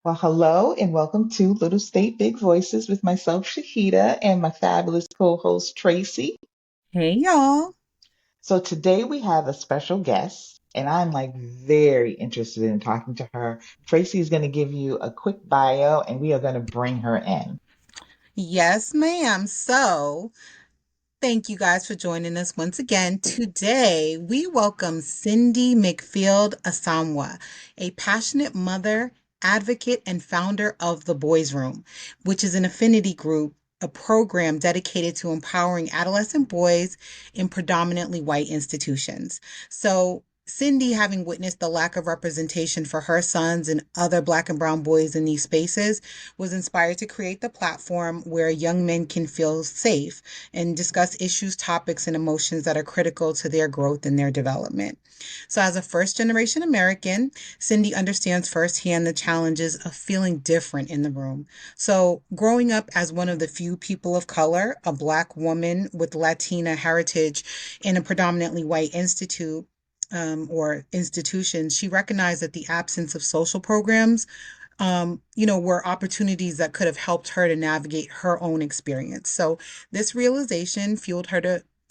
Well, hello and welcome to Little State Big Voices with myself, Shahida, and my fabulous co-host, Tracy. Hey y'all. So today we have a special guest, and I'm like very interested in talking to her. Tracy is going to give you a quick bio, and we are going to bring her in. Yes, ma'am. So, thank you guys for joining us once again. Today, we welcome Cindy McField-Asamoah, a passionate mother, advocate, and founder of the Boys Room, which is an affinity group, a program dedicated to empowering adolescent boys in predominantly white institutions. So, Cindy, having witnessed the lack of representation for her sons and other Black and Brown boys in these spaces, was inspired to create the platform where young men can feel safe and discuss issues, topics, and emotions that are critical to their growth and their development. So, as a first generation American, Cindy understands firsthand the challenges of feeling different in the room. So, growing up as one of the few people of color, a Black woman with Latina heritage in a predominantly white or institution, she recognized that the absence of social programs were opportunities that could have helped her to navigate her own experience. So this realization fueled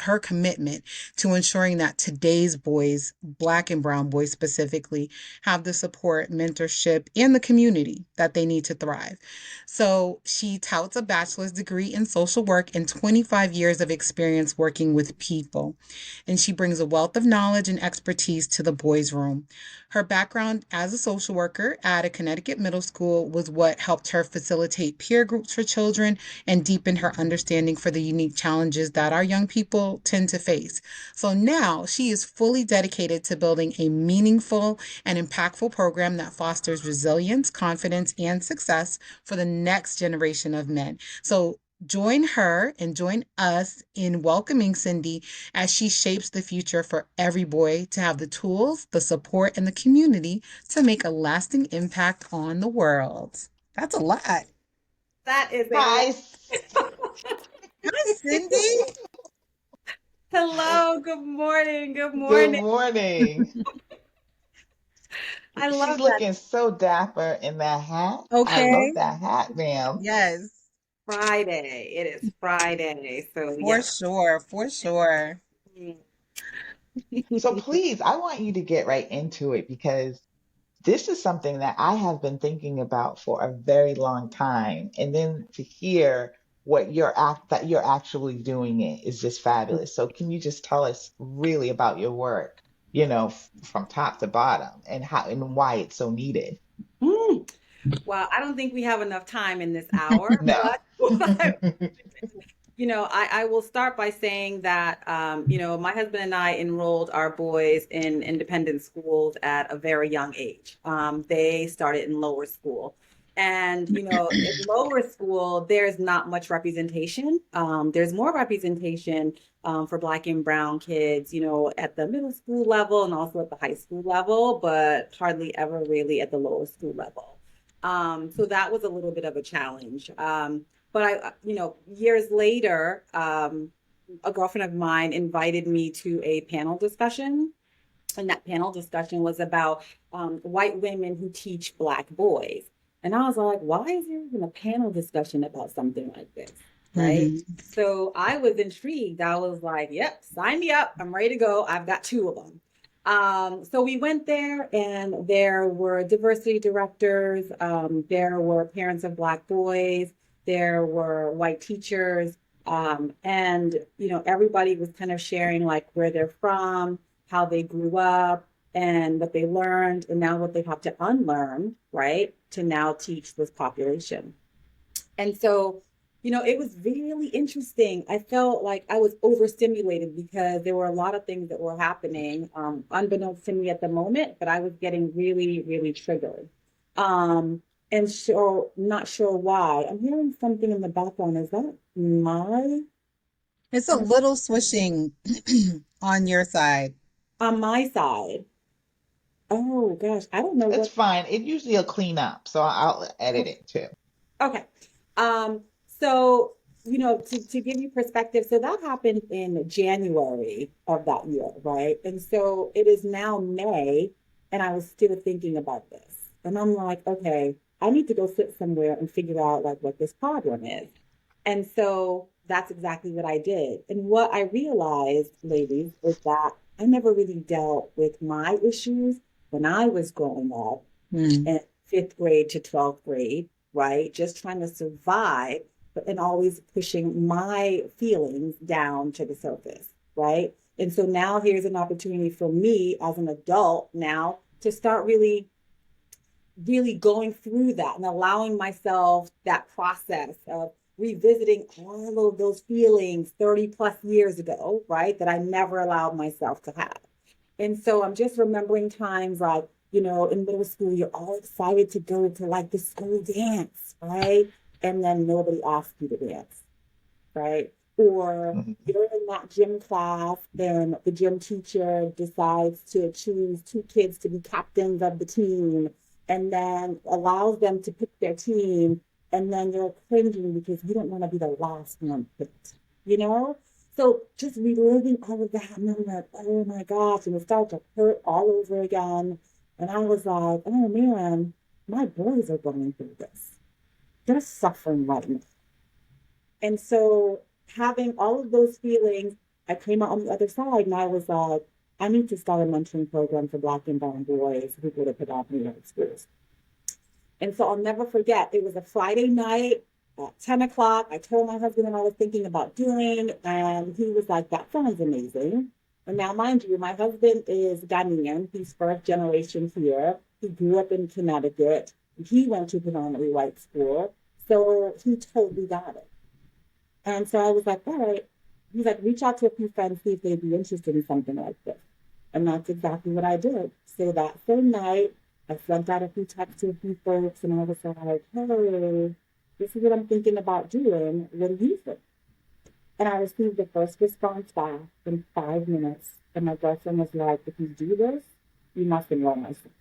her commitment to ensuring that today's boys, Black and Brown boys specifically, have the support, mentorship, and the community that they need to thrive. So she touts a bachelor's degree in social work and 25 years of experience working with people. And she brings a wealth of knowledge and expertise to the boys' room. Her background as a social worker at a Connecticut middle school was what helped her facilitate peer groups for children and deepen her understanding for the unique challenges that our young people tend to face. So now she is fully dedicated to building a meaningful and impactful program that fosters resilience, confidence, and success for the next generation of men. So join her and join us in welcoming Cindy as she shapes the future for every boy to have the tools, the support, and the community to make a lasting impact on the world. That's a lot. That is a lot. Hi. Hi, Cindy. Hello, good morning. Good Good morning. morning. I She's love that. looking so dapper in that hat. I love Okay. that hat, ma'am. Yes, Friday. It is Friday. So, for yes. sure. For sure. So please, I want you to get right into it because this is something that I have been thinking about for a very long time. And then to hear what that you're actually doing it is just fabulous. So can you just tell us really about your work, from top to bottom and how and why it's so needed? Mm. Well, I don't think we have enough time in this hour, No. but I will start by saying that, my husband and I enrolled our boys in independent schools at a very young age. They started in lower school. And, in lower school, there's not much representation. There's more representation for Black and Brown kids, at the middle school level and also at the high school level, but hardly ever really at the lower school level. So that was a little bit of a challenge. But years later, a girlfriend of mine invited me to a panel discussion. And that panel discussion was about white women who teach Black boys. And I was like, why is there even a panel discussion about something like this? Right. Hmm. So I was intrigued. I was like, yep, sign me up. I'm ready to go. I've got two of them. So we went there, and there were diversity directors, there were parents of Black boys, there were white teachers, and everybody was kind of sharing like where they're from, how they grew up, and what they learned, and now what they have to unlearn, right, to now teach this population. And so, it was really interesting. I felt like I was overstimulated because there were a lot of things that were happening, unbeknownst to me at the moment, but I was getting really, really triggered. And so, not sure why. I'm hearing something in the background. Is that my It's a little swishing on your side. on my side? Oh gosh, I don't know It's what. fine. It usually will clean up, so I'll edit it too. Okay. So, to give you perspective, so that happened in January of that year, right? And so it is now May, and I was still thinking about this. And I'm like, okay. I need to go sit somewhere and figure out like what this problem is. And so that's exactly what I did. And what I realized, ladies, is that I never really dealt with my issues when I was growing up Mm. in fifth grade to 12th grade, right? Just trying to survive, but and always pushing my feelings down to the surface, right? And so now here's an opportunity for me as an adult now to start really going through that and allowing myself that process of revisiting all of those feelings 30 plus years ago, right? That I never allowed myself to have. And so I'm just remembering times like, in middle school, you're all excited to go to like the school dance, right? And then nobody asks you to dance, right? Or Mhm. you're in that gym class and the gym teacher decides to choose two kids to be captains of the team and then allows them to pick their team. And then you're cringing because you don't want to be the last one picked, you know? So just reliving all of that, and I'm like, oh my gosh, and it started to hurt all over again. And I was like, oh man, my boys are going through this. They're suffering right now. And so having all of those feelings, I came out on the other side and I was like, I need to start a mentoring program for Black and brown boys who go to predominantly schools. And so I'll never forget, it was a Friday night at 10 o'clock. I told my husband what I was thinking about doing, and he was like, that sounds amazing. And now, mind you, my husband is Ghanaian. He's first generation here. He grew up in Connecticut. He went to predominantly white school. So he totally got it. And so I was like, all right. He's like, reach out to a few friends, see if they'd be interested in something like this. And that's exactly what I did. So that same night, I sent out a few texts to a few folks, and I was like, hey, this is what I'm thinking about doing. What do you think? And I received the first response back in 5 minutes. And my girlfriend was like, if you do this, you must enroll myself.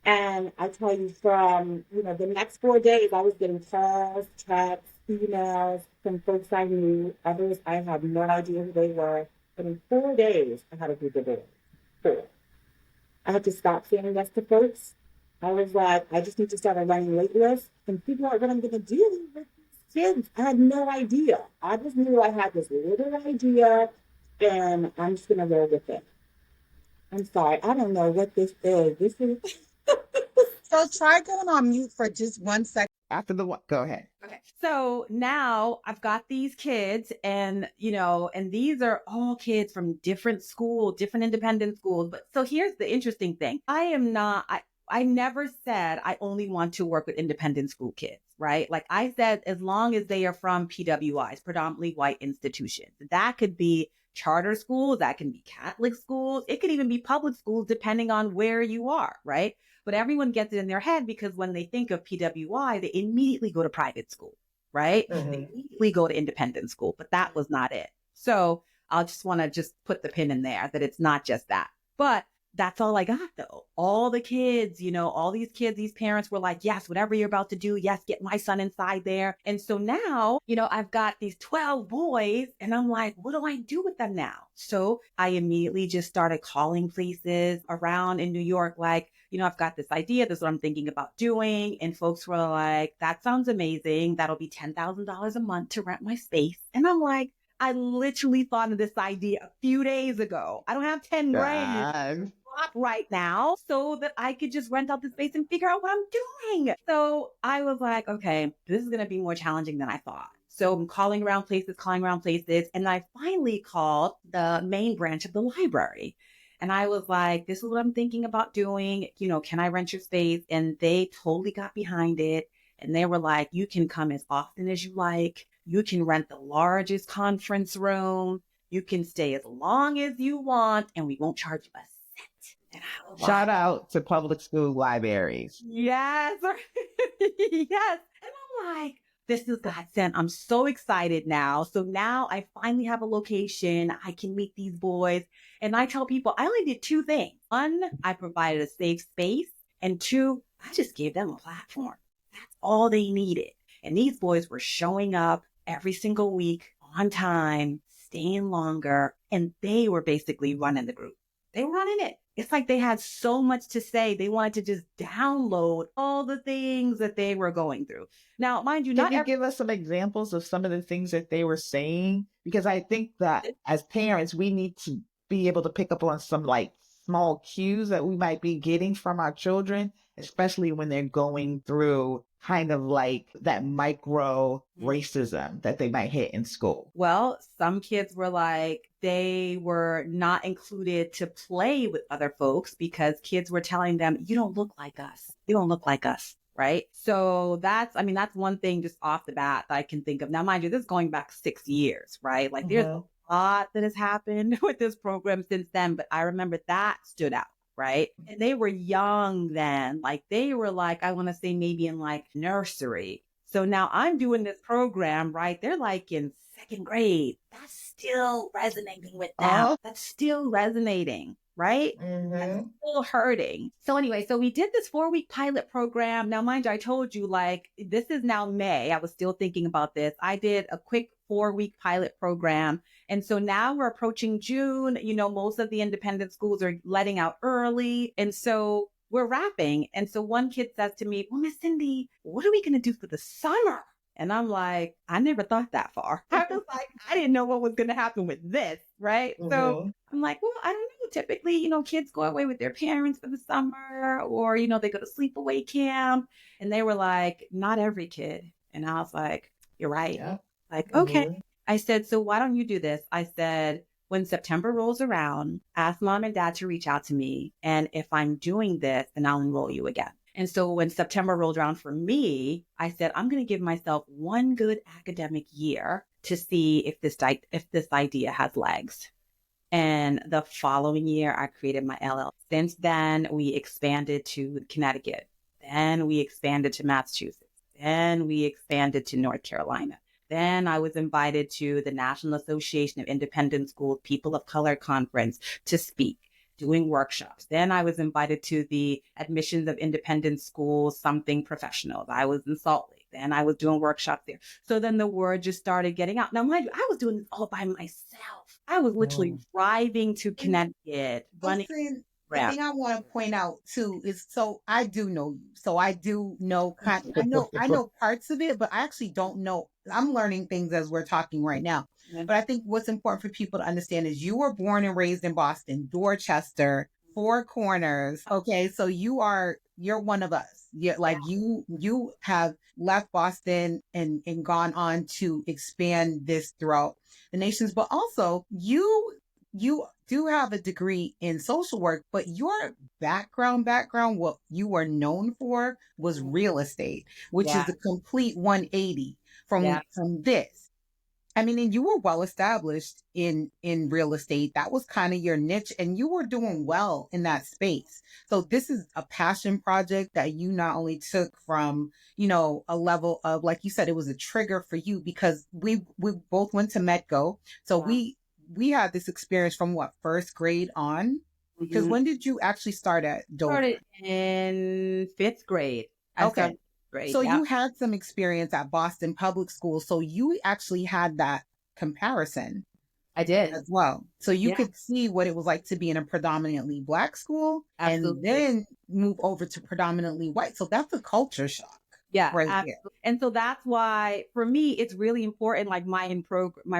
And I tell you, from the next 4 days, I was getting calls, texts, emails from folks I knew, others I had no idea who they were. But in 4 days, I had a group of boys. Four. I had to stop saying yes to folks. I was like, I just need to start a running wait list and figure out what I'm going to do with these kids. I had no idea. I just knew I had this little idea, and I'm just going to roll with it. I'm sorry, I don't know what this is. This is. So try going on mute for just 1 second. After the one, go ahead. Okay. So now I've got these kids and these are all kids from different schools, different independent schools. But so here's the interesting thing. I never said I only want to work with independent school kids, right? Like I said, as long as they are from PWIs, predominantly white institutions. That could be charter schools, that can be Catholic schools, it could even be public schools, depending on where you are, right? But everyone gets it in their head because when they think of PWI, they immediately go to private school, right? They Mhm. immediately go to independent school, but that was not it. So I'll just want to just put the pin in there that it's not just that. But that's all I got though. All the kids, all these kids, these parents were like, yes, whatever you're about to do, yes, get my son inside there. And so now, I've got these 12 boys and I'm like, what do I do with them now? So I immediately just started calling places around in New York, like, I've got this idea. This is what I'm thinking about doing. And folks were like, that sounds amazing. That'll be $10,000 a month to rent my space. And I'm like, I literally thought of this idea a few days ago. I don't have 10 grand God. right now so that I could just rent out the space and figure out what I'm doing. So I was like, okay, this is going to be more challenging than I thought. So I'm calling around places. And I finally called the main branch of the library. And I was like, this is what I'm thinking about doing. Can I rent your space? And they totally got behind it. And they were like, you can come as often as you like. You can rent the largest conference room. You can stay as long as you want, and we won't charge you a cent. And I was Shout like, out to public school libraries. yes, yes. And I'm like, this is godsend. I'm so excited now. So now I finally have a location. I can meet these boys. And I tell people I only did two things. One, I provided a safe space. And two, I just gave them a platform. That's all they needed. And these boys were showing up every single week on time, staying longer, and they were basically running the group. They were not in it. It's like they had so much to say. They wanted to just download all the things that they were going through. Now, mind you, Can not you every give us some examples of some of the things that they were saying? Because I think that as parents, we need to be able to pick up on some like small cues that we might be getting from our children, especially when they're going through kind of like that micro racism that they might hit in school. Well, some kids were like, they were not included to play with other folks because kids were telling them, you don't look like us. You don't look like us. Right. So that's one thing just off the bat that I can think of. Now, mind you, this is going back 6 years, right? Like there's a lot that has happened with this program since then, but I remember that stood out. Right. And they were young then, like they were like, I want to say maybe in like nursery. So now I'm doing this program, right? They're like in second grade. That's still resonating with them. That's still resonating, right? That's still hurting. So anyway, so we did this 4-week pilot program. Now, mind you, I told you like this is now May. I was still thinking about this. I did a quick 4-week pilot program. And so now we're approaching June. You know, most of the independent schools are letting out early. And so we're wrapping. And so one kid says to me, well, Miss Cindy, what are we going to do for the summer? And I'm like, I never thought that far. I was like, I didn't know what was going to happen with this. Right. So I'm like, well, I don't know. Typically, you know, kids go away with their parents for the summer or, you know, they go to sleepaway camp. And they were like, not every kid. And I was like, you're right. Yeah. Like, okay. I said, so why don't you do this? I said, when September rolls around, ask mom and dad to reach out to me. And if I'm doing this, then I'll enroll you again. And so when September rolled around for me, I said, I'm going to give myself one good academic year to see if this idea has legs. And the following year, I created my LL. Since then, we expanded to Connecticut. Then we expanded to Massachusetts. Then we expanded to North Carolina. Then I was invited to the National Association of Independent Schools People of Color Conference to speak, doing workshops. Then I was invited to the Admissions of Independent Schools Something Professionals. I was in Salt Lake. Then I was doing workshops there. So then the word just started getting out. Now, mind you, I was doing this all by myself. I was literally driving to Connecticut, running. The thing I want to point out too is, so I do know you. So I do know I know parts of it, but I actually don't know. I'm learning things as we're talking right now. But I think what's important for people to understand is you were born and raised in Boston, Dorchester, Four Corners. Okay. So you're one of us. You have left Boston and gone on to expand this throughout the nations, but also you do have a degree in social work, but your background, what you were known for was real estate, which is a complete 180 from this. I mean, and you were well established in real estate. That was kind of your niche, and you were doing well in that space. So this is a passion project that you not only took from, you know, a level of, like you said, it was a trigger for you because we both went to Metco. So we had this experience from first grade on? Because when did you actually start at Dover? Started in 5th grade. Okay. So you had some experience at Boston Public Schools. So you actually had that comparison. I did. As well. So you could see what it was like to be in a predominantly Black school and then move over to predominantly white. So that's a culture shock. Yeah. Right. And so that's why for me, it's really important. Like my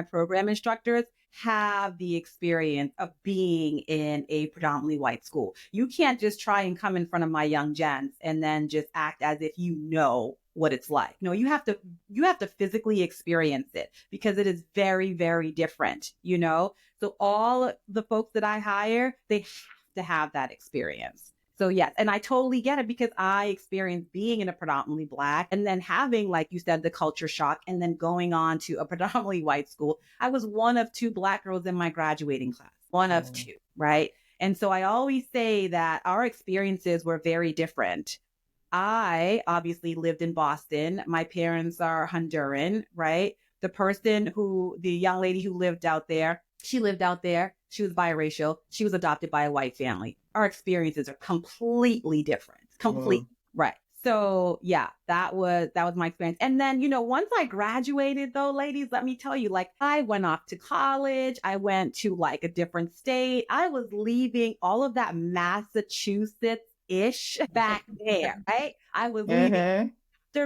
program instructors have the experience of being in a predominantly white school. You can't just try and come in front of my young gents and then just act as if you know what it's like. No, you have to physically experience it because it is very, very different, you know? So all the folks that I hire, they have to have that experience. So yes, and I totally get it because I experienced being in a predominantly Black and then having, like you said, the culture shock and then going on to a predominantly white school. I was one of 2 Black girls in my graduating class, one of 2, right? And so I always say that our experiences were very different. I obviously lived in Boston. My parents are Honduran, right? The young lady who lived out there, she lived out there. She was biracial. She was adopted by a white family. Our experiences are completely different. Completely. Right. So yeah, that was my experience. And then, once I graduated though, ladies, let me tell you, like I went off to college, I went to like a different state. I was leaving all of that Massachusetts-ish back there, right? I was leaving Uh-huh.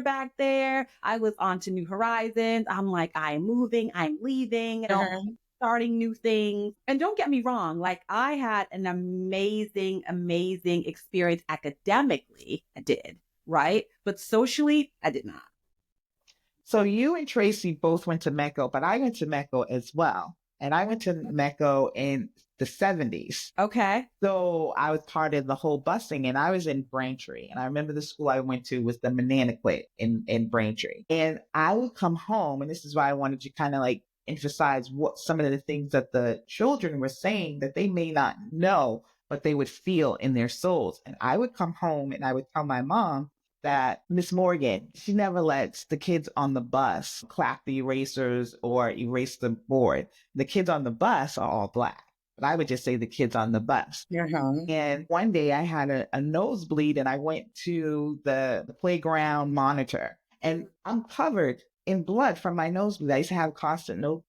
back there. I was on to new horizons. I'm like, I'm moving, I'm leaving, starting new things. And don't get me wrong, like I had an amazing, amazing experience academically. I did, right? But socially, I did not. So you and Tracy both went to Mecca, but I went to Mecca as well. And I went to Mecca in the 70s. Okay. So I was part of the whole busing, and I was in Braintree. And I remember the school I went to was the Mananaquit in Braintree. And I would come home, and this is why I wanted to kind of like emphasize what some of the things that the children were saying that they may not know, but they would feel in their souls. And I would come home and I would tell my mom that Miss Morgan, she never lets the kids on the bus clap the erasers or erase the board. The kids on the bus are all Black, but I would just say the kids on the bus. And one day I had a nosebleed and I went to the playground monitor and I'm covered in blood from my nosebleed. I used to have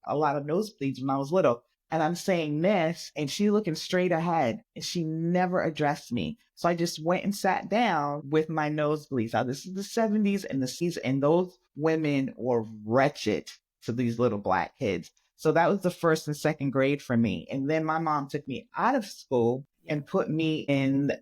a lot of nosebleeds when I was little. And I'm saying this, and she looking straight ahead, and she never addressed me. So I just went and sat down with my nosebleeds. Now, this is the 70s and the seas, and those women were wretched to these little Black kids. So that was the first and second grade for me. And then my mom took me out of school and put me in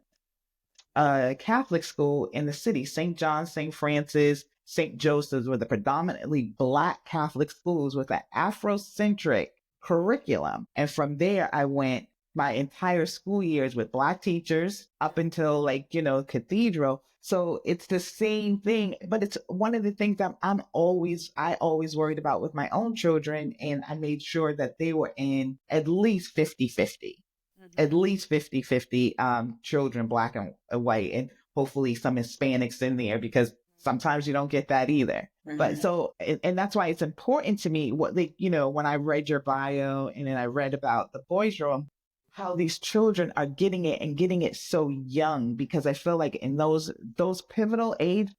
a Catholic school in the city. St. John, St. Francis, St. Joseph's were the predominantly Black Catholic schools with an Afrocentric curriculum. And from there, I went my entire school years with Black teachers up until like, cathedral. So it's the same thing, but it's one of the things I always worried about with my own children. And I made sure that they were in at least 50-50, at least 50-50 children, Black and white, and hopefully some Hispanics in there because sometimes you don't get that either. But so, and that's why it's important to me what when I read your bio and then I read about the boys' room, how these children are getting it and getting it so young, because I feel like in those pivotal age,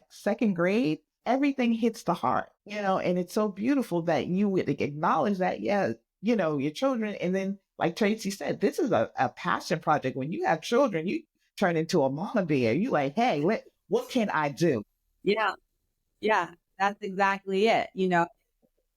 second grade, everything hits the heart, and it's so beautiful that you would acknowledge that, yeah, your children. And then, like Tracy said, this is a passion project. When you have children, you turn into a mama bear. You like, hey, what can I do? Yeah. Yeah. That's exactly it.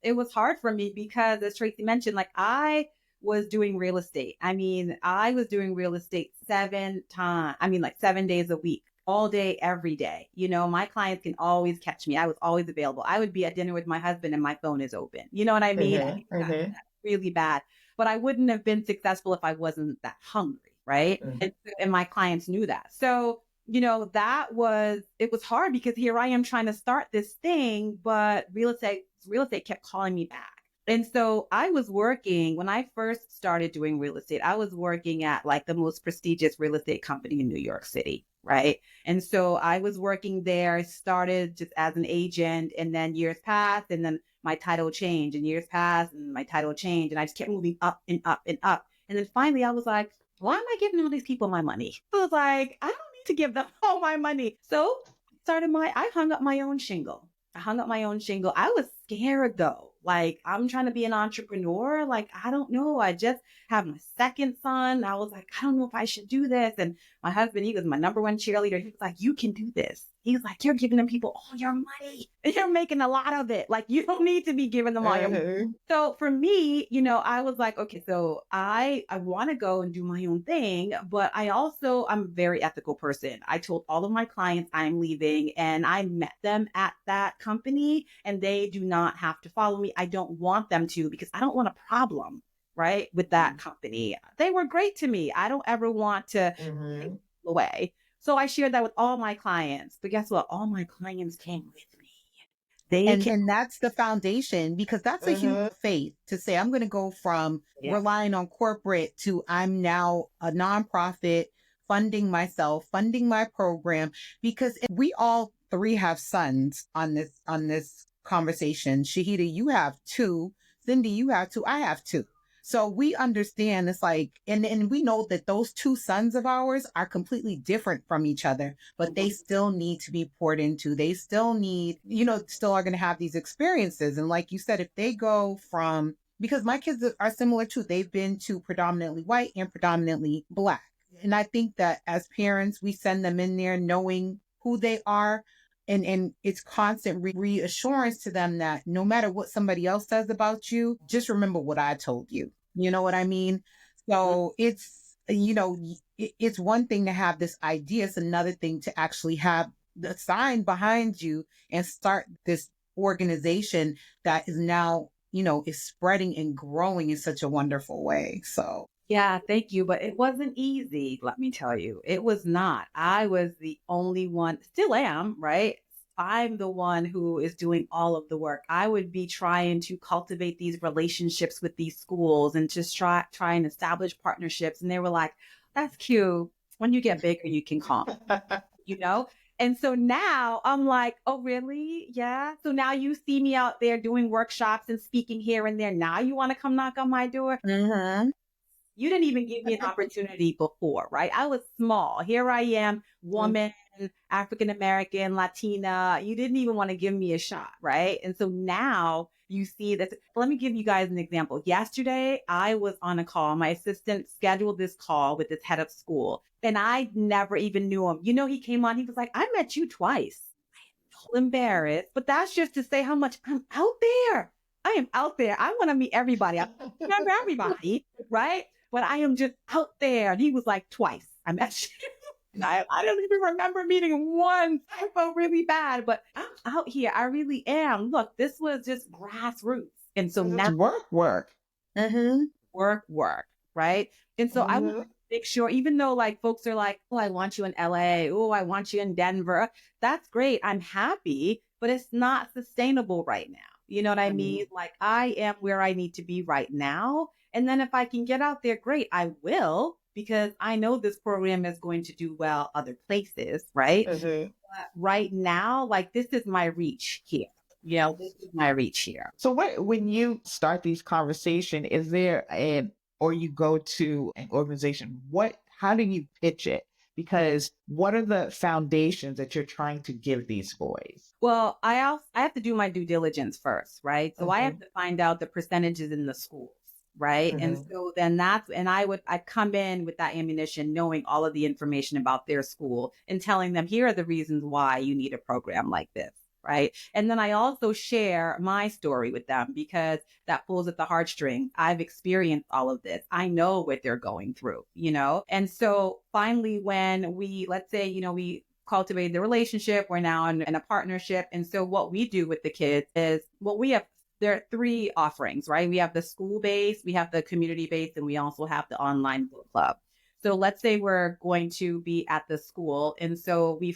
It was hard for me because, as Tracy mentioned, like I was doing real estate. I mean, I was doing real estate 7 days a week, all day, every day. My clients can always catch me. I was always available. I would be at dinner with my husband and my phone is open. You know what I mean? I mean, that's really bad. But I wouldn't have been successful if I wasn't that hungry, right? And my clients knew that. So, it was hard because here I am trying to start this thing, but real estate kept calling me back. And so I was working, when I first started doing real estate, I was working at like the most prestigious real estate company in New York City, right? And so I was working there, started just as an agent, and then years passed, and then my title changed, and years passed, and my title changed, and I just kept moving up and up and up. And then finally I was like, why am I giving all these people my money? I was like, I don't need to give them all my money. So I hung up my own shingle. I was scared though. Like, I'm trying to be an entrepreneur. Like, I don't know. I just have my second son. I was like, I don't know if I should do this. And my husband, he was my number one cheerleader. He was like, you can do this. He's like, you're giving them people all your money and you're making a lot of it. Like, you don't need to be giving them all your money. So for me, I was like, okay, so I want to go and do my own thing, but I'm a very ethical person. I told all of my clients I'm leaving, and I met them at that company, and they do not have to follow me. I don't want them to, because I don't want a problem, right, with that company. They were great to me. I don't ever want to take away. So I shared that with all my clients. But guess what? All my clients came with me. And that's the foundation, because that's a huge faith to say, I'm going to go from relying on corporate to I'm now a nonprofit, funding myself, funding my program, because we all three have sons on this conversation. Shahida, you have two. Cindy, you have two. I have two. So we understand it's like, and we know that those two sons of ours are completely different from each other, but they still need to be poured into. They still need, still are going to have these experiences. And like you said, if they go from, because my kids are similar too, they've been to predominantly white and predominantly Black. And I think that as parents, we send them in there knowing who they are. And it's constant reassurance to them that no matter what somebody else says about you, just remember what I told you. You know what I mean? So it's one thing to have this idea. It's another thing to actually have the sign behind you and start this organization that is now, is spreading and growing in such a wonderful way. So Yeah, thank you. But it wasn't easy, let me tell you. It was not. I was the only one, still am, right? I'm the one who is doing all of the work. I would be trying to cultivate these relationships with these schools and just try and establish partnerships. And they were like, that's cute. When you get bigger, you can come, you know? And so now I'm like, oh, really? Yeah. So now you see me out there doing workshops and speaking here and there. Now you want to come knock on my door? mm-hmm. You didn't even give me an opportunity before, right? I was small. Here I am, woman, African American, Latina. You didn't even want to give me a shot, right? And so now you see that. Let me give you guys an example. Yesterday, I was on a call. My assistant scheduled this call with this head of school, and I never even knew him. He came on, he was like, I met you twice. Embarrassed, but that's just to say how much I'm out there. I am out there. I want to meet everybody. I remember everybody, right? But I am just out there. And he was like, twice. I met you. And I don't even remember meeting once. I felt really bad, but I'm out here. I really am. Look, this was just grassroots. And so now work. Mm-hmm. work, right? And so I want to make sure, even though like folks are like, oh, I want you in LA. Oh, I want you in Denver. That's great. I'm happy, but it's not sustainable right now. You know what I mean? Like I am where I need to be right now. And then if I can get out there, great, I will, because I know this program is going to do well other places, right? But right now, like this is my reach here. This is my reach here. So when you start these conversation, is there or you go to an organization, how do you pitch it? Because what are the foundations that you're trying to give these boys? Well, I have to do my due diligence first, right? So I have to find out the percentages in the schools, right? And so then I come in with that ammunition, knowing all of the information about their school and telling them, here are the reasons why you need a program like this. Right. And then I also share my story with them because that pulls at the heartstring. I've experienced all of this. I know what they're going through, And so finally, when let's say, we cultivated the relationship, we're now in a partnership. And so what we do with the kids is there are 3 offerings, right? We have the school based, we have the community based, and we also have the online book club. So let's say we're going to be at the school. And so we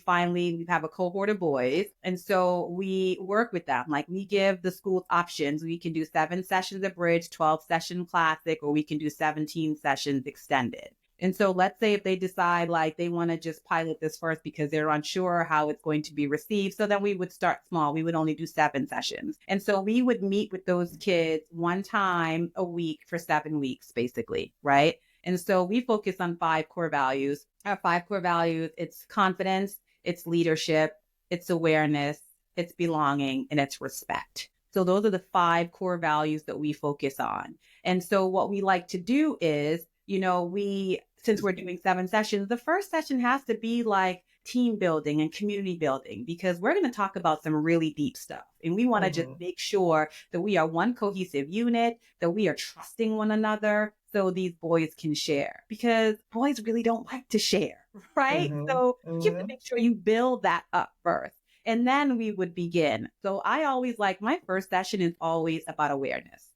have a cohort of boys. And so we work with them. Like we give the schools options. We can do 7 sessions of bridge, 12 session classic, or we can do 17 sessions extended. And so let's say if they decide like they want to just pilot this first because they're unsure how it's going to be received. So then we would start small. We would only do 7 sessions. And so we would meet with those kids one time a week for 7 weeks, basically, right? And so we focus on 5 core values. Our 5 core values, it's confidence, it's leadership, it's awareness, it's belonging, and it's respect. So those are the 5 core values that we focus on. And so what we like to do is, since we're doing 7 sessions, the first session has to be like team building and community building, because we're going to talk about some really deep stuff. And we want to just make sure that we are one cohesive unit, that we are trusting one another so these boys can share, because boys really don't like to share, right? So you have to make sure you build that up first. And then we would begin. So I always my first session is always about awareness.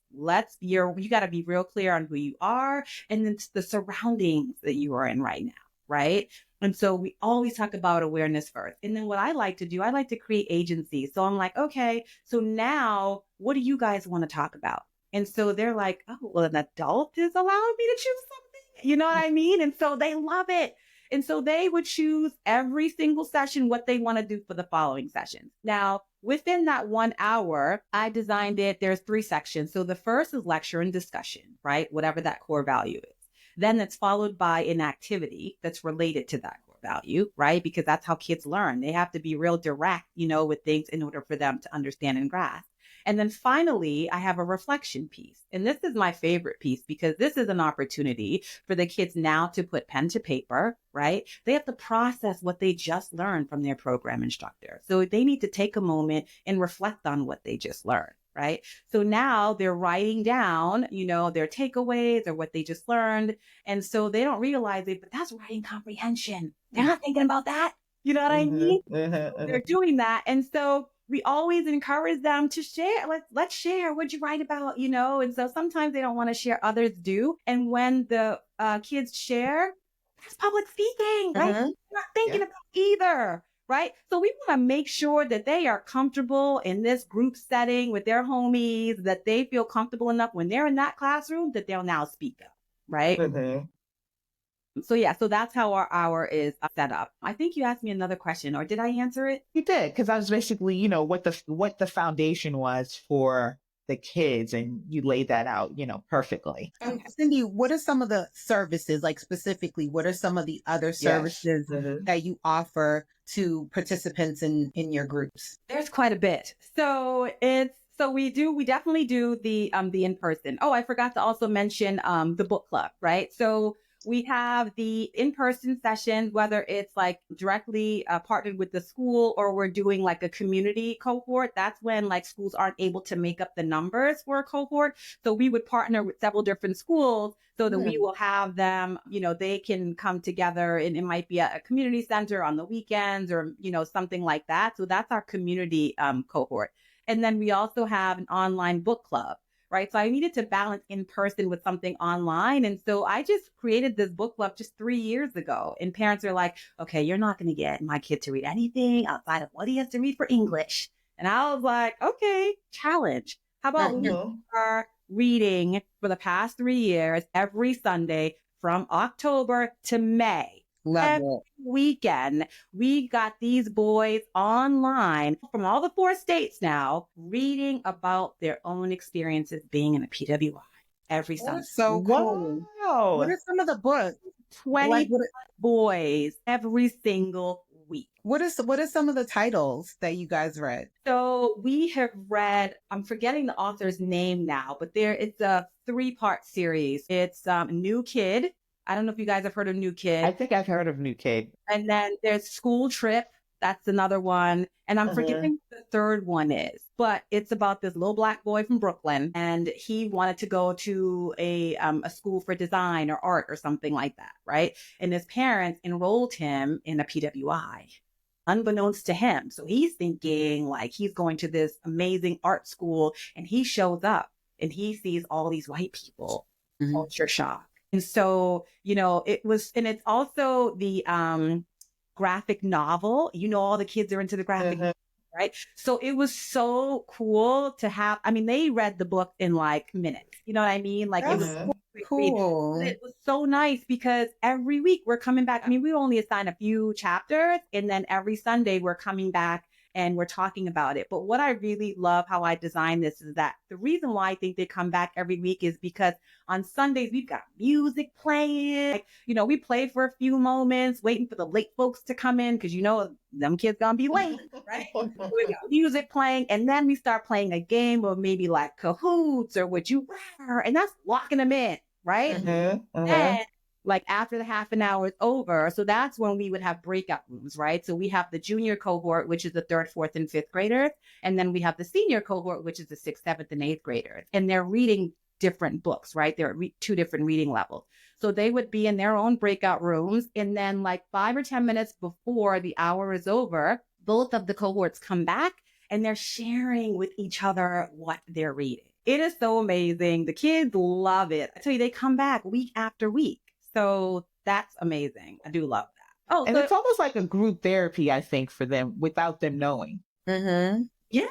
You got to be real clear on who you are and then the surroundings that you are in right now, right? And so we always talk about awareness first. And then what I like to do, I like to create agency. So I'm like, okay, so now what do you guys want to talk about? And so they're like, oh, well, an adult is allowing me to choose something. You know what I mean? And so they love it. And so they would choose every single session what they want to do for the following session. Now, within that 1 hour, I designed it. There's 3 sections. So the first is lecture and discussion, right? Whatever that core value is. Then it's followed by an activity that's related to that core value, right? Because that's how kids learn. They have to be real direct, with things in order for them to understand and grasp. And then finally, I have a reflection piece. And this is my favorite piece because this is an opportunity for the kids now to put pen to paper, right? They have to process what they just learned from their program instructor. So they need to take a moment and reflect on what they just learned. Right. So now they're writing down, their takeaways or what they just learned. And so they don't realize it, but that's writing comprehension. They're not thinking about that. You know what I mean? They're doing that. And so we always encourage them to share. Let's share. What'd you write about? And so sometimes they don't want to share, others do. And when the kids share, that's public speaking, right? They're not thinking about either. Right. So we want to make sure that they are comfortable in this group setting with their homies, that they feel comfortable enough when they're in that classroom that they'll now speak up. Right. So that's how our hour is set up. I think you asked me another question, or did I answer it? You did, because I was basically, what the foundation was for the kids, and you laid that out, perfectly. And Cindy, what are some of the services, like specifically, what are some of the other services that you offer to participants in your groups? There's quite a bit. So we definitely do the in-person. Oh, I forgot to also mention the book club, right? So we have the in-person sessions, whether it's like directly partnered with the school or we're doing like a community cohort. That's when like schools aren't able to make up the numbers for a cohort. So we would partner with several different schools so that we will have them, they can come together, and it might be a community center on the weekends or, something like that. So that's our community cohort. And then we also have an online book club. Right. So I needed to balance in person with something online. And so I just created this book club just 3 years ago. And parents are like, okay, you're not going to get my kid to read anything outside of what he has to read for English. And I was like, okay, challenge. How about we are reading for the past 3 years, every Sunday from October to May. Every weekend, we got these boys online from all the 4 states now reading about their own experiences being in a PWI every Sunday. So cool. Wow. What are some of the books? 20 boys every single week. What are some of the titles that you guys read? So we have read, I'm forgetting the author's name now, but it's a 3-part series. It's New Kid. I don't know if you guys have heard of New Kid. I think I've heard of New Kid. And then there's School Trip. That's another one. And I'm forgetting what the third one is. But it's about this little Black boy from Brooklyn. And he wanted to go to a school for design or art or something like that, right? And his parents enrolled him in a PWI, unbeknownst to him. So he's thinking like he's going to this amazing art school. And he shows up and he sees all these white people. Culture shock. And so, it's also the graphic novel. All the kids are into the graphic novel, right? So it was so cool to have, they read the book in like minutes. You know what I mean? Like it was so cool. It was so nice because every week we're coming back. We only assign a few chapters, and then every Sunday we're coming back and we're talking about it. But what I really love how I designed this is that the reason why I think they come back every week is because on Sundays, we've got music playing. We play for a few moments, waiting for the late folks to come in because, them kids gonna be late, right? We got music playing, and then we start playing a game of maybe like Cahoots or Would You Rather, and that's locking them in, right? And like after the half an hour is over. So that's when we would have breakout rooms, right? So we have the junior cohort, which is the 3rd, 4th, and 5th graders. And then we have the senior cohort, which is the 6th, 7th, and 8th graders. And they're reading different books, right? They're at 2 different reading levels. So they would be in their own breakout rooms. And then like 5 or 10 minutes before the hour is over, both of the cohorts come back and they're sharing with each other what they're reading. It is so amazing. The kids love it. I tell you, they come back week after week. So that's amazing. I do love that. Oh, and it's almost like a group therapy, I think, for them without them knowing. Yeah.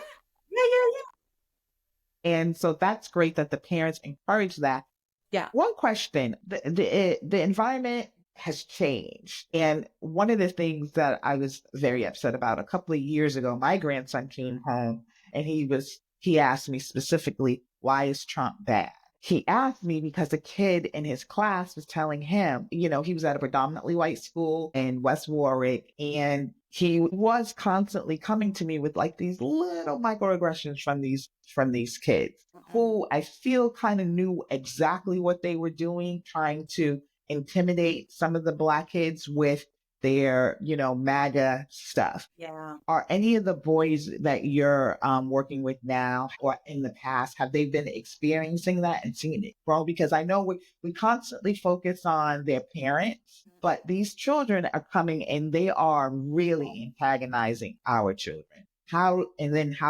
And so that's great that the parents encourage that. Yeah. One question: the environment has changed. And one of the things that I was very upset about a couple of years ago, my grandson came home and he asked me specifically, why is Trump bad? He asked me because a kid in his class was telling him, he was at a predominantly white school in West Warwick, and he was constantly coming to me with like these little microaggressions from these kids who I feel kind of knew exactly what they were doing, trying to intimidate some of the Black kids with their, MAGA stuff. Yeah. Are any of the boys that you're working with now or in the past, have they been experiencing that and seeing it grow? Because I know we constantly focus on their parents, but these children are coming and they are really antagonizing our children. How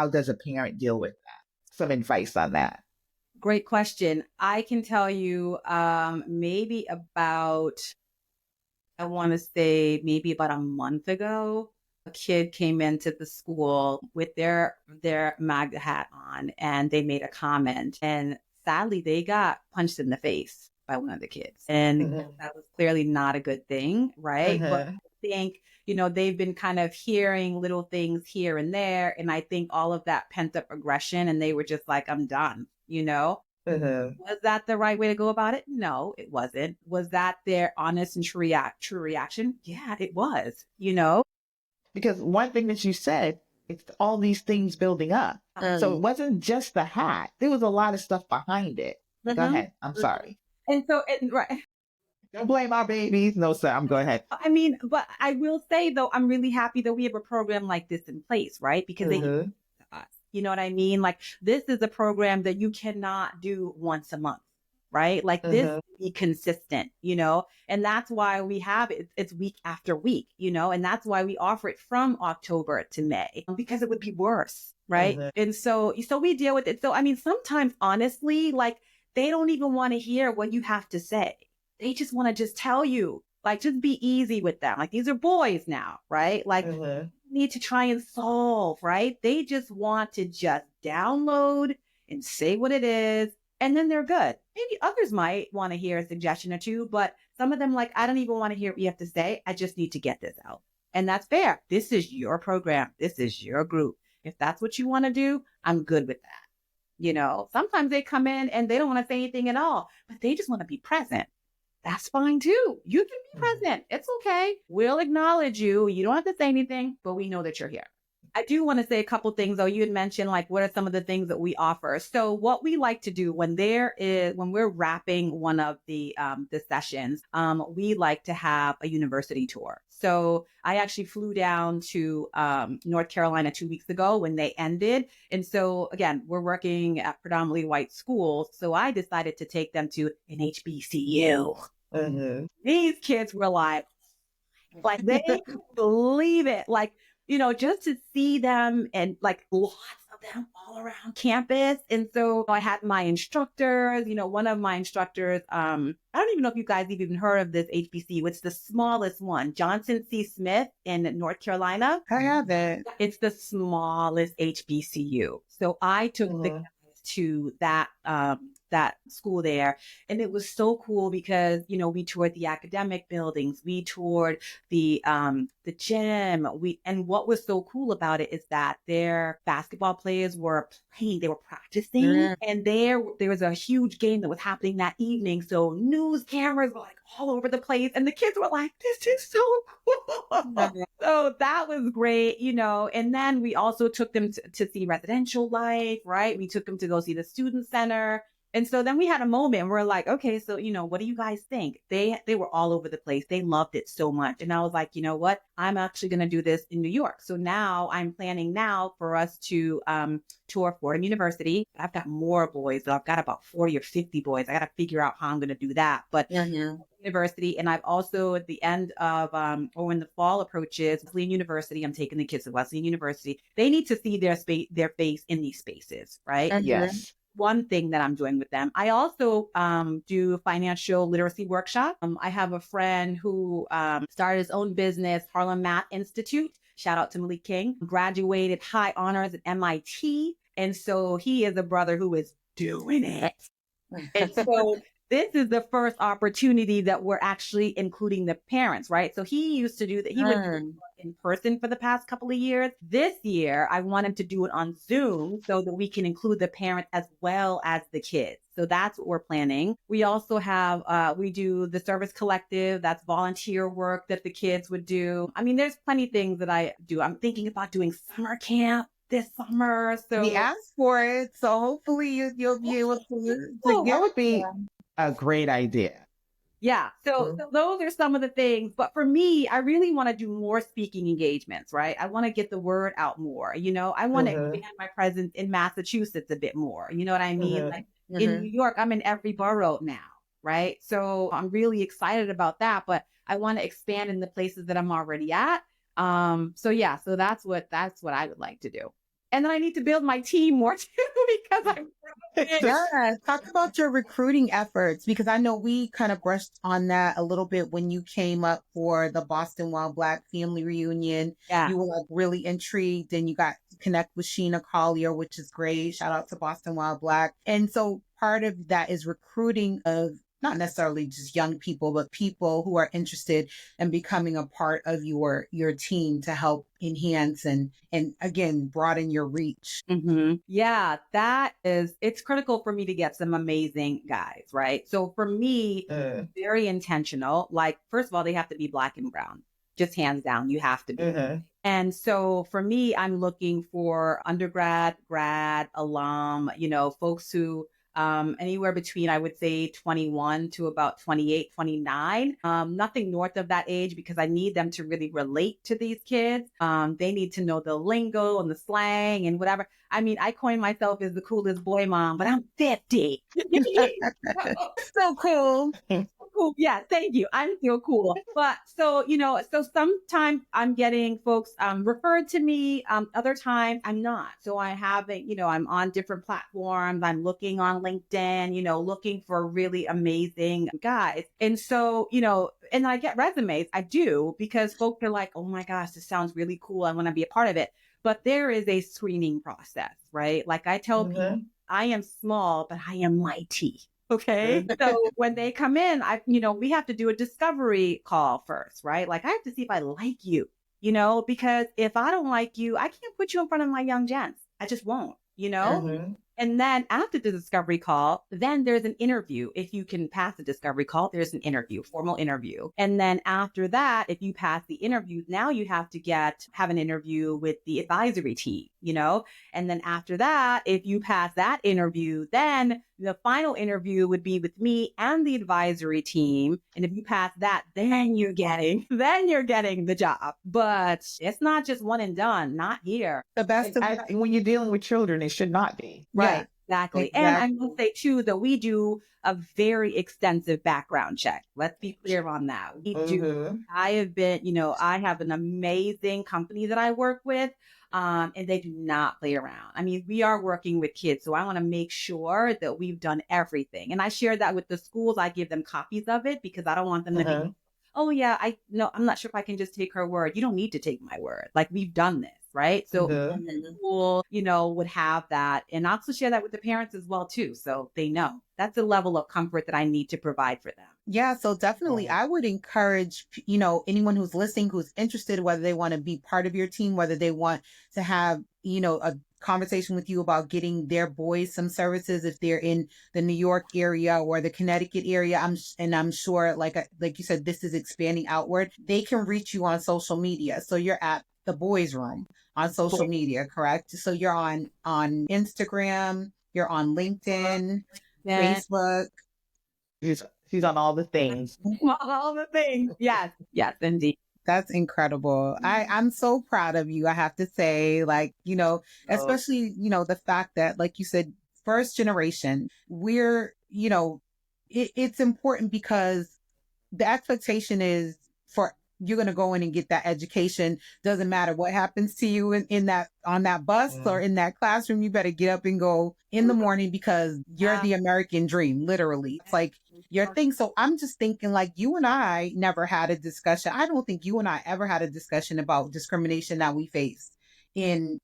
does a parent deal with that? Some advice on that. Great question. I can tell you maybe about, I want to say maybe about a month ago, a kid came into the school with their MAGA hat on, and they made a comment, and sadly they got punched in the face by one of the kids. And that was clearly not a good thing, right? But I think, they've been kind of hearing little things here and there, and I think all of that pent up aggression, and they were just like, I'm done. Was that the right way to go about it? No, it wasn't. Was that their honest and true reaction? Yeah, it was. Because one thing that you said, it's all these things building up. So it wasn't just the hat. There was a lot of stuff behind it. Go ahead. I'm sorry. And so, right. Don't blame our babies. No, sir. I'm going ahead. I mean, but I will say though, I'm really happy that we have a program like this in place, right? Because they us. You know what I mean? Like, this is a program that you cannot do once a month, right? Like, this be consistent, and that's why we have it. It's week after week, and that's why we offer it from October to May, because it would be worse, right? And so we deal with it. So, I mean, sometimes honestly, like, they don't even want to hear what you have to say. They just want to just tell you, like, just be easy with them. Like, these are boys now, right? Like, need to try and solve, right? They just want to just download and say what it is, and then they're good. Maybe others might want to hear a suggestion or two, but some of them, like, I don't even want to hear what you have to say. I just need to get this out. And that's fair. This is your program. This is your group. If that's what you want to do, I'm good with that. Sometimes they come in and they don't want to say anything at all, but they just want to be present. That's fine too. You can be present. It's okay. We'll acknowledge you. You don't have to say anything, but we know that you're here. I do want to say a couple things though. You had mentioned, like, what are some of the things that we offer? So what we like to do when we're wrapping one of the sessions, we like to have a university tour. So I actually flew down to North Carolina 2 weeks ago when they ended. And so again, we're working at predominantly white schools. So I decided to take them to an HBCU. These kids were like they couldn't believe it. Like, just to see them, and like lots of them all around campus. And so I had my instructors, one of my instructors, I don't even know if you guys even heard of this HBCU. It's the smallest one, Johnson C. Smith in North Carolina. I have it. It's the smallest HBCU. So I took the guys to that school there. And it was so cool because, we toured the academic buildings, we toured the gym, and what was so cool about it is that their basketball players were playing, they were practicing, and there was a huge game that was happening that evening. So news cameras were like all over the place, and the kids were like, this is so cool. So that was great, and then we also took them to see residential life, right? We took them to go see the student center. And so then we had a moment and we're like, okay, so, what do you guys think? They were all over the place. They loved it so much. And I was like, you know what? I'm actually going to do this in New York. So now I'm planning now for us to tour Fordham University. I've got more boys. So I've got about 40 or 50 boys. I got to figure out how I'm going to do that. But university. And I've also, at the end of, or when the fall approaches, Wesleyan University, I'm taking the kids to Wesleyan University. They need to see their face in these spaces, right? Yes. One thing that I'm doing with them. I also do financial literacy workshop. I have a friend who started his own business, Harlem Math Institute. Shout out to Malik King. Graduated high honors at MIT. And so he is a brother who is doing it. And so this is the first opportunity that we're actually including the parents, right? So he used to do that. He would do it in person for the past couple of years. This year, I want him to do it on Zoom so that we can include the parents as well as the kids. So that's what we're planning. We also have, we do the service collective. That's volunteer work that the kids would do. I mean, there's plenty of things that I do. I'm thinking about doing summer camp this summer. So We asked for it, so hopefully you'll be able to That get would be a great idea. yeah. So those are some of the things. But for me, I really want to do more speaking engagements, right? I want to get the word out more. You know, I want to expand my presence in Massachusetts a bit more. You know what I mean? Like in New York, I'm in every borough now, right? So I'm really excited about that. But I want to expand in the places that I'm already at. So yeah, so that's what I would like to do. And then I need to build my team more too because I'm yeah, talk about your recruiting efforts, because I know we kind of brushed on that a little bit when you came up for the Boston Wild Black family reunion. Yeah. You were like really intrigued and you got to connect with Sheena Collier, which is great. Shout out to Boston Wild Black. And so part of that is recruiting of not necessarily just young people, but people who are interested in becoming a part of your team to help enhance and again, broaden your reach. Yeah, it's critical for me to get some amazing guys, right? So for me, very intentional. Like, first of all, they have to be Black and brown, just hands down. You have to be. And so for me, I'm looking for undergrad, grad, alum, you know, folks who anywhere between, I would say 21 to about 28, 29. Nothing north of that age because I need them to really relate to these kids. They need to know the lingo and the slang and whatever. I mean, I coin myself as the coolest boy mom, but I'm 50. So cool. Cool. Yeah, thank you. I'm still cool. But so, you know, so sometimes I'm getting folks referred to me. Other times I'm not. So I haven't, you know, I'm on different platforms. I'm looking on LinkedIn, you know, looking for really amazing guys. And so, you know, and I get resumes. I do, because folks are like, oh my gosh, this sounds really cool. I want to be a part of it. But there is a screening process, right? Like I tell people, I am small, but I am mighty. Okay. So when they come in, we have to do a discovery call first, right? Like I have to see if I like you, you know, because if I don't like you, I can't put you in front of my young gents. I just won't, you know? And then after the discovery call, then there's an interview. If you can pass the discovery call, there's an interview, formal interview. And then after that, if you pass the interview, now you have to have an interview with the advisory team, you know? And then after that, if you pass that interview, then the final interview would be with me and the advisory team. And if you pass that, then you're getting the job. But it's not just one and done, not here. The best when you're dealing with children, it should not be. Right. Yeah, exactly. And I will say too that we do a very extensive background check. Let's be clear on that. We do. I have an amazing company that I work with. And they do not play around. I mean, we are working with kids, so I want to make sure that we've done everything. And I share that with the schools. I give them copies of it because I don't want them to be, oh yeah, I'm not sure if I can just take her word. You don't need to take my word. Like we've done this, right? So the school, would have that. And I also share that with the parents as well too. So they know that's the level of comfort that I need to provide for them. Yeah, so definitely I would encourage, anyone who's listening, who's interested, whether they want to be part of your team, whether they want to have, a conversation with you about getting their boys some services if they're in the New York area or the Connecticut area. I'm sure, like you said, this is expanding outward. They can reach you on social media. So you're at the Boys Room on social media, correct? So you're on Instagram, you're on LinkedIn, Facebook. She's on all the things. All the things. Yes, indeed. That's incredible. I'm so proud of you. I have to say, especially, the fact that, like you said, first generation, we're, it's important because the expectation is for you're going to go in and get that education. Doesn't matter what happens to you on that bus or in that classroom. You better get up and go in the morning because you're the American dream. Literally. It's like your thing. So I'm just thinking, like, you and I never had a discussion. I don't think you and I ever had a discussion about discrimination that we face in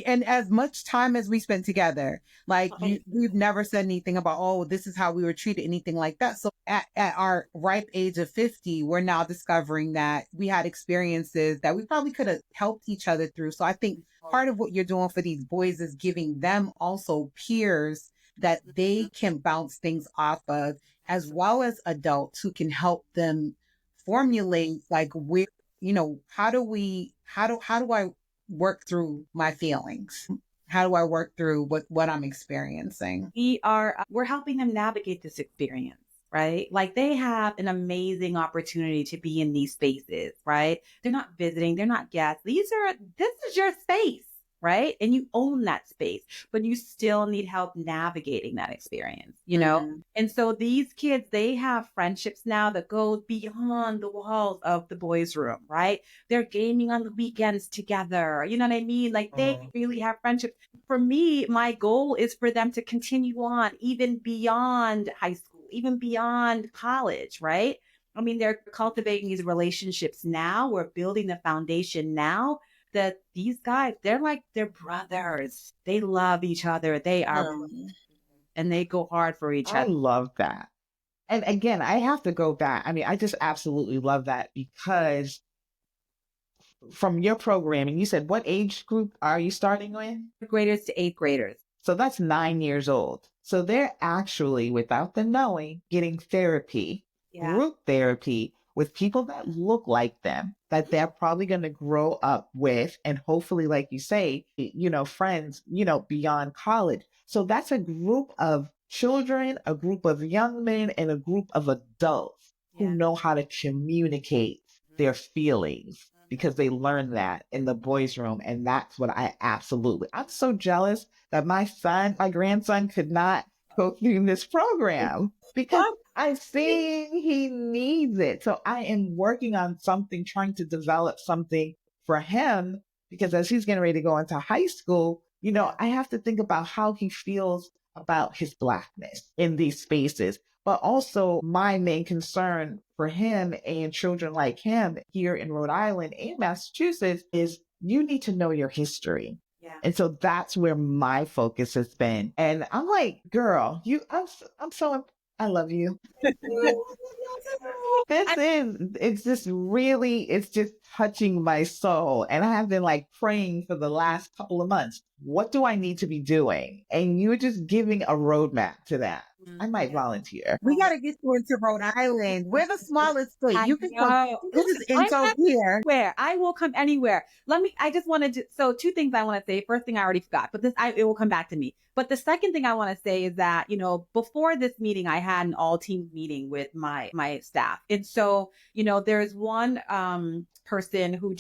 And as much time as we spent together, like we've never said anything about, oh, this is how we were treated, anything like that. So at our ripe age of 50, we're now discovering that we had experiences that we probably could have helped each other through. So I think part of what you're doing for these boys is giving them also peers that they can bounce things off of, as well as adults who can help them formulate, like, where, how do I work through my feelings? How do I work through what I'm experiencing? We're helping them navigate this experience, right? Like, they have an amazing opportunity to be in these spaces, right? They're not visiting, they're not guests. This is your space, right? And you own that space, but you still need help navigating that experience, you know? Mm-hmm. And so these kids, they have friendships now that go beyond the walls of the boys' room, right? They're gaming on the weekends together. You know what I mean? Like, they really have friendships. For me, my goal is for them to continue on even beyond high school, even beyond college, right? I mean, they're cultivating these relationships now. We're building the foundation now, that these guys, they're brothers. They love each other. They are, and they go hard for each other. I love that. And again, I have to go back. I mean, I just absolutely love that, because from your programming, you said, what age group are you starting with? Graders to 8th graders. So that's 9 years old. So they're actually, without them knowing, getting therapy, group therapy with people that look like them, that they're probably going to grow up with, and hopefully, like you say, friends, beyond college. So that's a group of children, a group of young men, and a group of adults who know how to communicate their feelings, because they learned that in the boys' room. And that's what I'm so jealous that my grandson could not go through this program, because I see he needs it. So I am working on something, trying to develop something for him, because as he's getting ready to go into high school, I have to think about how he feels about his Blackness in these spaces. But also, my main concern for him and children like him here in Rhode Island and Massachusetts is, you need to know your history. And so that's where my focus has been. And I'm like, girl, I love you. It's just touching my soul. And I have been like praying for the last couple of months. What do I need to be doing? And you're just giving a roadmap to that. I might volunteer. We got to get you into Rhode Island. We're the smallest state. You can come. This is info here. Where I will come anywhere. I just wanted to, so 2 things I want to say. First thing I already forgot, but it will come back to me. But the second thing I want to say is that, before this meeting, I had an all team meeting with my staff. And so, there's one, person who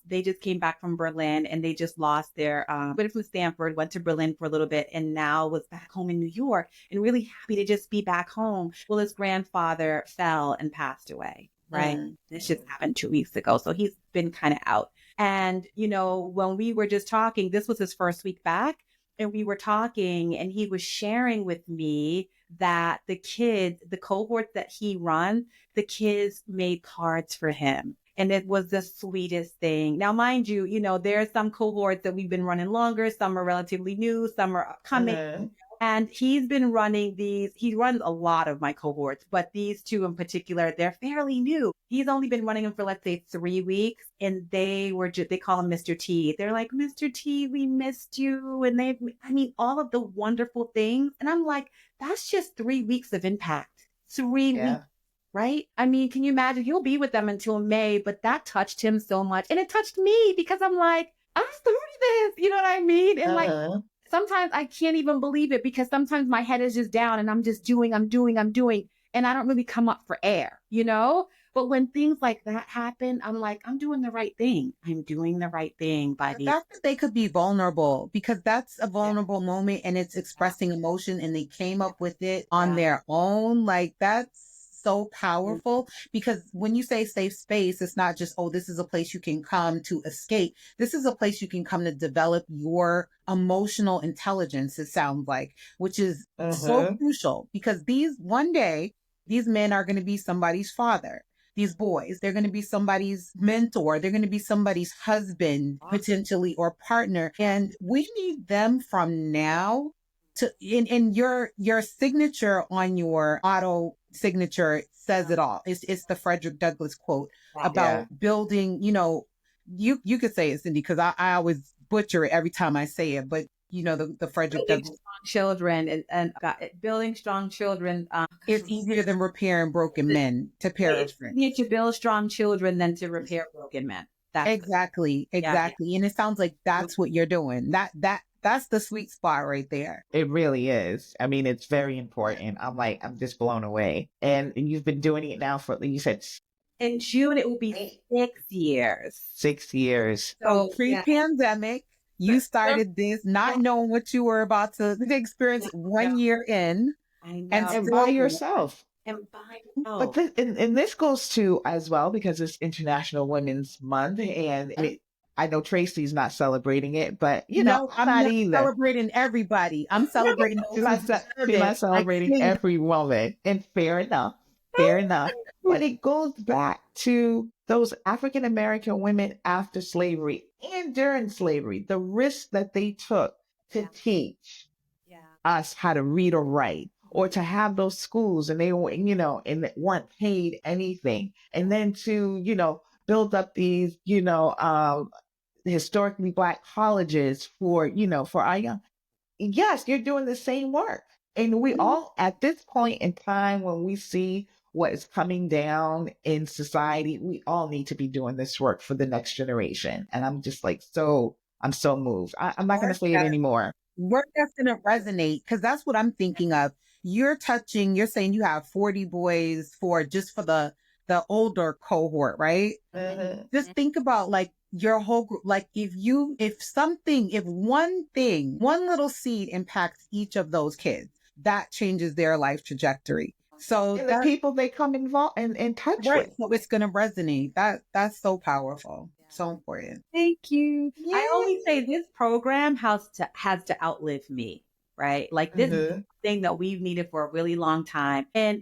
they just came back from Berlin, and they just lost their, went from Stanford, went to Berlin for a little bit, and now was back home in New York, and really happy to just be back home. Well, his grandfather fell and passed away, right? This just happened 2 weeks ago. So he's been kind of out. And, when we were just talking, this was his first week back, and we were talking, and he was sharing with me that the kids, the cohort that he run, the kids made cards for him. And it was the sweetest thing. Now, mind you, there are some cohorts that we've been running longer. Some are relatively new. Some are upcoming. And he's been running these. He runs a lot of my cohorts, but these 2 in particular, they're fairly new. He's only been running them for, let's say, 3 weeks. And they call him Mr. T. They're like, Mr. T, we missed you. And all of the wonderful things. And I'm like, that's just 3 weeks of impact. 3 weeks. Right? I mean, can you imagine? He'll be with them until May, but that touched him so much. And it touched me, because I'm like, I started this. You know what I mean? And like, sometimes I can't even believe it, because sometimes my head is just down and I'm just doing. And I don't really come up for air, But when things like that happen, I'm like, I'm doing the right thing. I'm doing the right thing by the. That's that they could be vulnerable, because that's a vulnerable moment, and it's expressing emotion, and they came up with it on their own. Like, that's so powerful, because when you say safe space, it's not just, oh, this is a place you can come to escape. This is a place you can come to develop your emotional intelligence, it sounds like, which is so crucial, because one day, these men are going to be somebody's father. these boys. They're going to be somebody's mentor. They're going to be somebody's husband, potentially, or partner. And we need them from now to, in your signature on your auto signature says it all. It's the Frederick Douglass quote about building, you could say it, Cindy, because I always butcher it every time I say it, but the Frederick Building Douglass. strong children and building strong children. It's easier than repairing broken men, to It's paraphrase. easier to build strong children than to repair broken men. That's Exactly. And it sounds like that's what you're doing. That's the sweet spot right there. It really is. I mean, it's very important. I'm just blown away. And you've been doing it now for, you said, in June, it will be 6 years. 6 years. So pre-pandemic, you started this not knowing what you were about to experience 1 year in. I know. And by yourself. And by But and this goes to as well, because it's International Women's Month, and I know Tracy's not celebrating it, but I'm not either. Celebrating everybody. I'm celebrating. She's not celebrating every woman, and fair enough. But it goes back to those African American women after slavery and during slavery, the risks that they took to teach us how to read or write, or to have those schools, and they were, and weren't paid anything. And then to, build up these, historically Black colleges for our young. Yes, you're doing the same work. And we all, at this point in time, when we see what is coming down in society, we all need to be doing this work for the next generation. And I'm just like, I'm so moved. I'm not going to say it anymore. Work that's going to resonate, because that's what I'm thinking of. You're saying you have 40 boys for the older cohort, right? Mm-hmm. Just think about like your whole group. Like if one little seed impacts each of those kids, that changes their life trajectory. So and the people they come involved in touch with. So it's going to resonate. That's so powerful. So important. Thank you. Yeah. I always say this program has to outlive me, right? Like this is the thing that we've needed for a really long time. And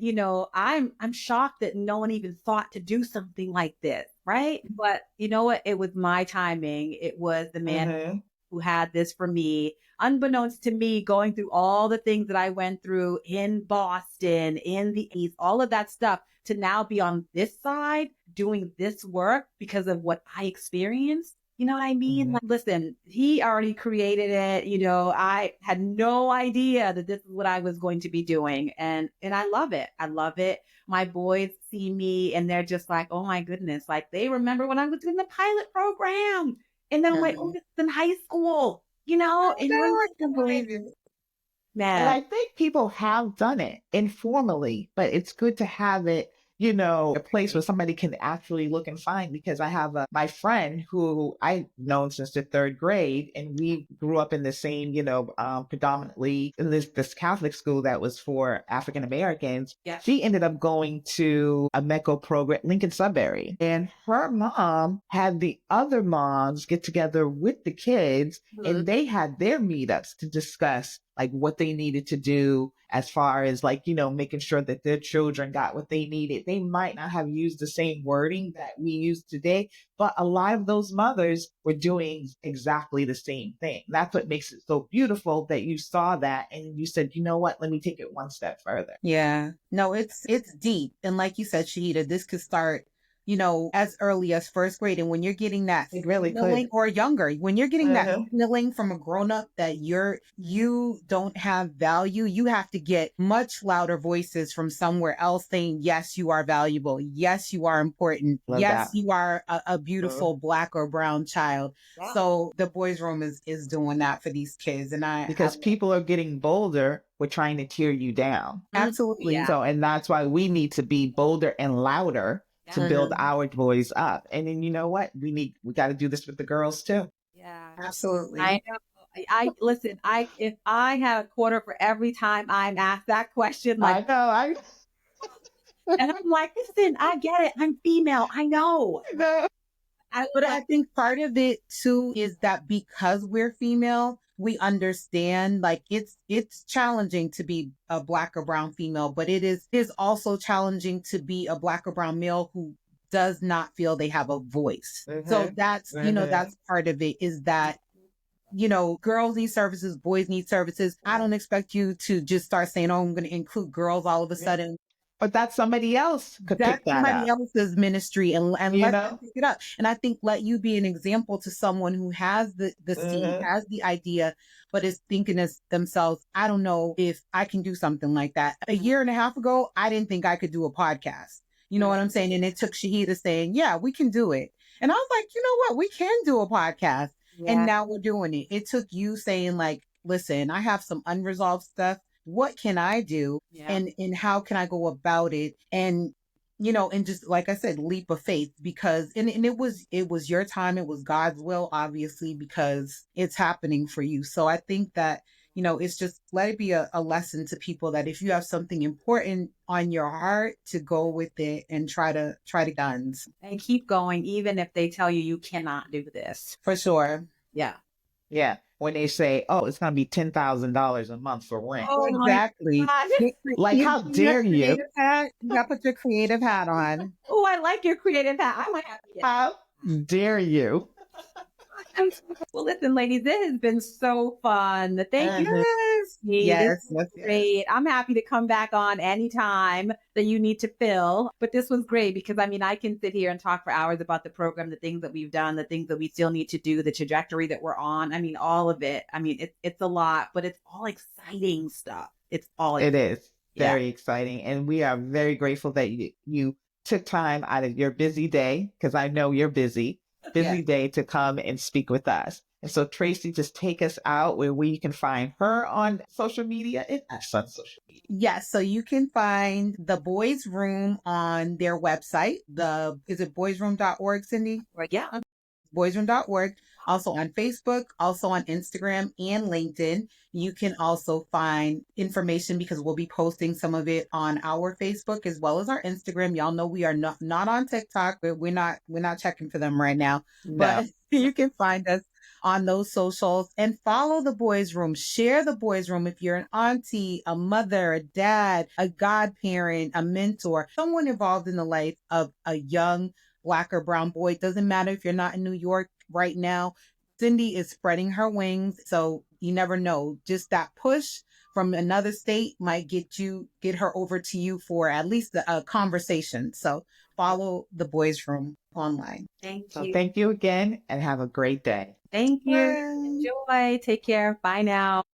I'm shocked that no one even thought to do something like this, right? But you know what? It was my timing. It was the man who had this for me, unbeknownst to me, going through all the things that I went through in Boston, in the East, all of that stuff, to now be on this side doing this work because of what I experienced. You know what I mean? Mm-hmm. Like, listen, he already created it. I had no idea that this is what I was going to be doing. And I love it. I love it. My boys see me and they're just like, oh my goodness. Like they remember when I was in the pilot program. And then I'm like, oh, this is in high school, I can believe it. Man. And I think people have done it informally, but it's good to have it, a place where somebody can actually look and find, because I have my friend who I've known since the 3rd grade, and we grew up in the same, predominantly in this Catholic school that was for African Americans. Yeah. She ended up going to a MECO program, Lincoln Sudbury, and her mom had the other moms get together with the kids, and they had their meetups to discuss like what they needed to do as far as like, making sure that their children got what they needed. They might not have used the same wording that we use today, but a lot of those mothers were doing exactly the same thing. That's what makes it so beautiful, that you saw that and you said, you know what, let me take it one step further. Yeah, no, it's deep. And like you said, Shahida, this could start, as early as 1st grade. And when you're getting that feeling, or younger, when you're getting that feeling from a grown-up that you don't have value, you have to get much louder voices from somewhere else saying, yes, you are valuable. Yes, you are important. You are a beautiful Black or brown child. Yeah. So the boys' room is doing that for these kids. And because people are getting bolder, we're trying to tear you down. Absolutely. Yeah. So, and that's why we need to be bolder and louder to build our boys up. And then you know what? We got to do this with the girls too. Yeah, absolutely. I know. I listen, if I had a quarter for every time I'm asked that question, like I know. And I'm like, listen, I get it. I'm female. I know. But I think part of it too is that because we're female, we understand like it's challenging to be a Black or brown female, but it is also challenging to be a Black or brown male who does not feel they have a voice. So that's, that's part of it, is that, girls need services, boys need services. I don't expect you to just start saying, oh, I'm going to include girls all of a sudden. But that somebody else could pick That's that somebody up. else's ministry, and let them pick it up. And I think let you be an example to someone who has the seed, has the idea, but is thinking to themselves, I don't know if I can do something like that. A year and a half ago, I didn't think I could do a podcast. You know what I'm saying? And it took Shahida saying, yeah, we can do it. And I was like, you know what? We can do a podcast. Yeah. And now we're doing it. It took you saying, like, listen, I have some unresolved stuff. What can I do? Yeah. And how can I go about it? And, and just like I said, leap of faith, because, and it was your time. It was God's will, obviously, because it's happening for you. So I think that, it's just, let it be a lesson to people that if you have something important on your heart, to go with it and try to guns and keep going, even if they tell you cannot do this. For sure. Yeah. Yeah. When they say, oh, it's going to be $10,000 a month for rent. Oh, exactly. Like, how dare you? You got to put your creative hat on. Oh, I like your creative hat. I might have to get How dare you? Well, listen, ladies, it has been so fun. Thank you. Yes. Great. I'm happy to come back on anytime that you need to fill. But this was great because, I can sit here and talk for hours about the program, the things that we've done, the things that we still need to do, the trajectory that we're on. All of it. It's a lot, but it's all exciting stuff. It is very exciting. And we are very grateful that you took time out of your busy day, because I know you're busy day, to come and speak with us. And so, Tracy, just take us out where we can find her on social media. On social media. Yes. So you can find the Boys Room on their website. Is it boysroom.org, Cindy? Yeah. boysroom.org. Also on Facebook, also on Instagram and LinkedIn. You can also find information, because we'll be posting some of it on our Facebook as well as our Instagram. Y'all know we are not on TikTok, but we're not checking for them right now. No. But you can find us on those socials and follow the Boys Room. Share the Boys Room if you're an auntie, a mother, a dad, a godparent, a mentor, someone involved in the life of a young Black or brown boy. It doesn't matter if you're not in New York right now. Cindy is spreading her wings. So you never know. Just that push from another state might get her over to you for at least a conversation. So follow the Boys Room online. Thank you. So thank you again, and have a great day. Thank you. Bye. Enjoy. Take care. Bye now.